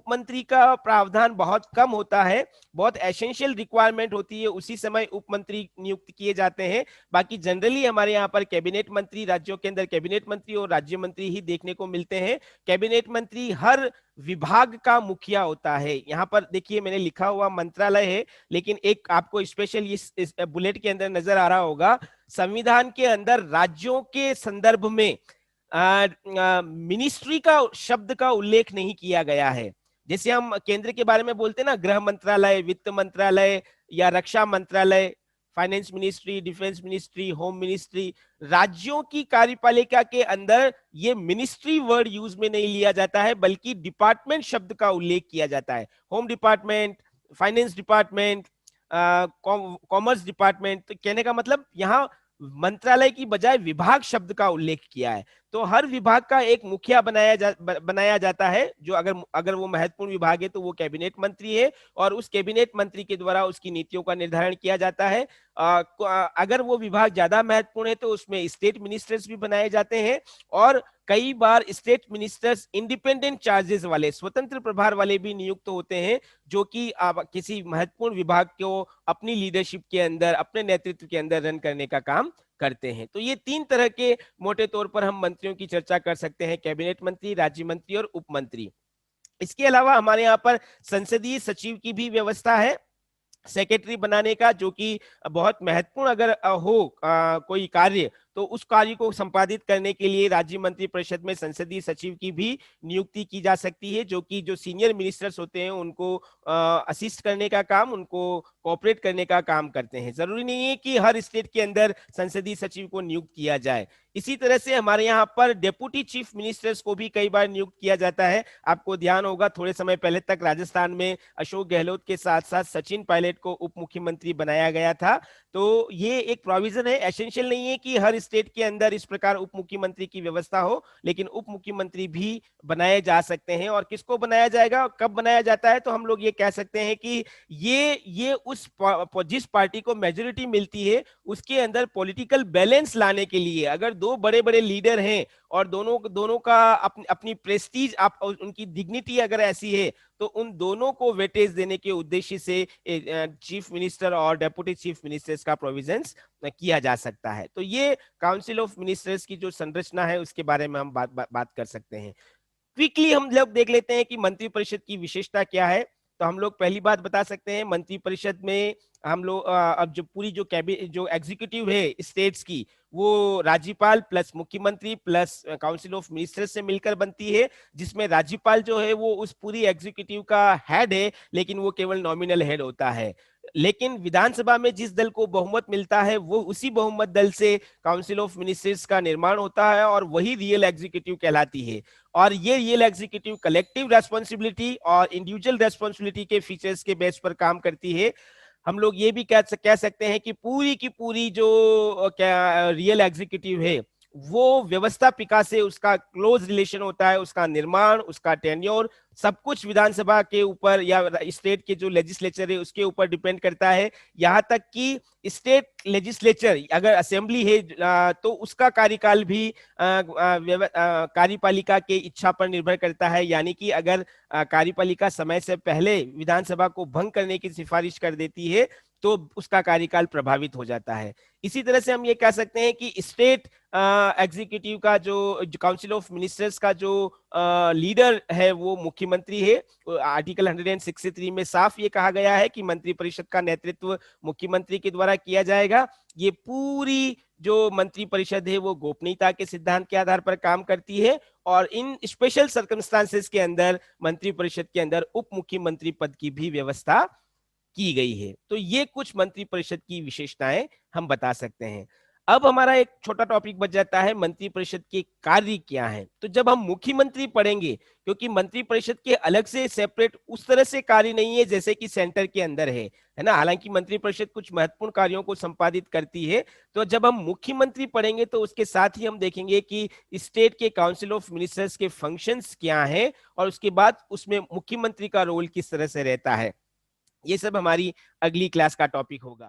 मंत्री का प्रावधान बहुत कम होता है, बहुत एसेंशियल रिक्वायरमेंट होती है उसी समय उप मंत्री नियुक्त किए जाते हैं। बाकी जनरली हमारे यहाँ पर कैबिनेट मंत्री, राज्यों के अंदर कैबिनेट मंत्री और राज्य मंत्री ही देखने को मिलते हैं। कैबिनेट मंत्री हर विभाग का मुखिया होता है। यहाँ पर देखिए मैंने लिखा हुआ मंत्रालय है, लेकिन एक आपको स्पेशल इस बुलेट के अंदर नजर आ रहा होगा, संविधान के अंदर राज्यों के संदर्भ में मिनिस्ट्री का शब्द का उल्लेख नहीं किया गया है। जैसे हम केंद्र के बारे में बोलते हैं ना, गृह मंत्रालय, वित्त मंत्रालय या रक्षा मंत्रालय, finance ministry, defence ministry, home ministry, राज्यों की कार्यपालिका के अंदर ये मिनिस्ट्री वर्ड यूज में नहीं लिया जाता है, बल्कि डिपार्टमेंट शब्द का उल्लेख किया जाता है। Home department, finance department, commerce department. तो कहने का मतलब यहाँ मंत्रालय की बजाय विभाग शब्द का उल्लेख किया है। तो हर विभाग का एक मुखिया बनाया जाता है, जो अगर वो महत्वपूर्ण विभाग है तो वो कैबिनेट मंत्री है, और उस कैबिनेट मंत्री के द्वारा उसकी नीतियों का निर्धारण किया जाता है। अगर वो विभाग ज्यादा महत्वपूर्ण है तो उसमें स्टेट मिनिस्टर्स भी बनाए जाते हैं, और कई बार स्टेट मिनिस्टर्स इंडिपेंडेंट चार्जेस वाले, स्वतंत्र प्रभार वाले भी नियुक्त होते हैं, जो कि किसी महत्वपूर्ण विभाग को अपनी लीडरशिप के अंदर, अपने नेतृत्व के अंदर रन करने का काम करते हैं। तो ये 3 तरह के मोटे तौर पर हम मंत्रियों की चर्चा कर सकते हैं, कैबिनेट मंत्री, राज्य मंत्री और उप मंत्री। इसके अलावा हमारे यहाँ पर संसदीय सचिव की भी व्यवस्था है, सेक्रेटरी बनाने का, जो कि बहुत महत्वपूर्ण अगर हो कोई कार्य, तो उस कार्य को संपादित करने के लिए राज्य मंत्री परिषद में संसदीय सचिव की भी नियुक्ति की जा सकती है, जो कि जो सीनियर मिनिस्टर्स होते हैं उनको असिस्ट करने का काम, उनको कोऑपरेट करने का काम करते हैं। जरूरी नहीं है कि हर स्टेट के अंदर संसदीय सचिव को नियुक्त किया जाए। इसी तरह से हमारे यहाँ पर डेप्यूटी चीफ मिनिस्टर्स को भी कई बार नियुक्त किया जाता है। आपको ध्यान होगा थोड़े समय पहले तक राजस्थान में अशोक गहलोत के साथ साथ सचिन पायलट को उप मुख्यमंत्री बनाया गया था। तो ये एक प्रोविजन है, एसेंशियल नहीं है कि हर स्टेट के अंदर इस प्रकार उप मुख्यमंत्री की व्यवस्था हो, लेकिन उप मुख्यमंत्री भी बनाए जा सकते हैं। और किसको बनाया जाएगा और कब बनाया जाता है, तो हम लोग ये कह सकते हैं कि ये उस जिस पार्टी को मेजोरिटी मिलती है उसके अंदर पॉलिटिकल बैलेंस लाने के लिए, अगर दो बड़े बड़े लीडर हैं और दोनों दोनों का अपनी प्रेस्टीज, उनकी डिग्निटी अगर ऐसी है, तो उन दोनों को वेटेज देने के उद्देश्य से चीफ मिनिस्टर और डेप्यूटी चीफ मिनिस्टर्स का प्रोविजंस किया जा सकता है। तो ये काउंसिल ऑफ मिनिस्टर्स की जो संरचना है उसके बारे में हम बात कर सकते हैं। क्विकली हम लोग देख लेते हैं कि मंत्रिपरिषद की विशेषता क्या है। तो हम लोग पहली बात बता सकते हैं, मंत्रिपरिषद में हम लोग अब जो पूरी जो कैबिनेट जो एग्जीक्यूटिव है स्टेट्स की, वो राज्यपाल प्लस मुख्यमंत्री प्लस काउंसिल ऑफ मिनिस्टर्स से मिलकर बनती है, जिसमें राज्यपाल जो है वो उस पूरी एग्जीक्यूटिव का हेड है, लेकिन वो केवल नॉमिनल हेड होता है। लेकिन विधानसभा में जिस दल को बहुमत मिलता है वो उसी बहुमत दल से काउंसिल ऑफ मिनिस्टर्स का निर्माण होता है और वही रियल एग्जीक्यूटिव कहलाती है। और ये रियल एग्जीक्यूटिव कलेक्टिव रेस्पॉन्सिबिलिटी और इंडिविजुअल रेस्पॉन्सिबिलिटी के फीचर्स के बेस पर काम करती है। हम लोग ये भी कह सकते हैं कि पूरी की पूरी जो क्या रियल एग्जीक्यूटिव है वो व्यवस्थापिका से उसका क्लोज रिलेशन होता है, उसका निर्माण, उसका टेन्योर सब कुछ विधानसभा के ऊपर या स्टेट के जो लेजिस्लेचर है उसके ऊपर डिपेंड करता है। यहाँ तक कि स्टेट लेजिस्लेचर अगर असेंबली है तो उसका कार्यकाल भी कार्यपालिका के इच्छा पर निर्भर करता है, यानी कि अगर कार्यपालिका समय से पहले विधानसभा को भंग करने की सिफारिश कर देती है तो उसका कार्यकाल प्रभावित हो जाता है। इसी तरह से हम ये कह सकते हैं कि स्टेट एग्जीक्यूटिव का जो काउंसिल ऑफ मिनिस्टर्स का जो लीडर है वो मुख्यमंत्री है। आर्टिकल 163 में साफ ये कहा गया है कि मंत्रिपरिषद का नेतृत्व मुख्यमंत्री के द्वारा किया जाएगा। ये पूरी जो मंत्रिपरिषद है वो गोपनीयता के सिद्धांत के आधार पर काम करती है और इन स्पेशल सर्कमस्टांसेस के अंदर मंत्रिपरिषद के अंदर उप मुख्यमंत्री पद की भी व्यवस्था की गई है। तो ये कुछ मंत्रिपरिषद की विशेषताएं हम बता सकते हैं। अब हमारा एक छोटा टॉपिक बच जाता है मंत्रिपरिषद के कार्य क्या हैं। तो जब हम मुख्यमंत्री पढ़ेंगे, क्योंकि मंत्रिपरिषद के अलग से सेपरेट उस तरह से कार्य नहीं है जैसे कि सेंटर के अंदर है ना। हालांकि मंत्रिपरिषद कुछ महत्वपूर्ण कार्यों को संपादित करती है। तो जब हम मुख्यमंत्री पढ़ेंगे तो उसके साथ ही हम देखेंगे कि स्टेट के काउंसिल ऑफ मिनिस्टर्स के फंक्शंस क्या हैं और उसके बाद उसमें मुख्यमंत्री का रोल किस तरह से रहता है। ये सब हमारी अगली क्लास का टॉपिक होगा।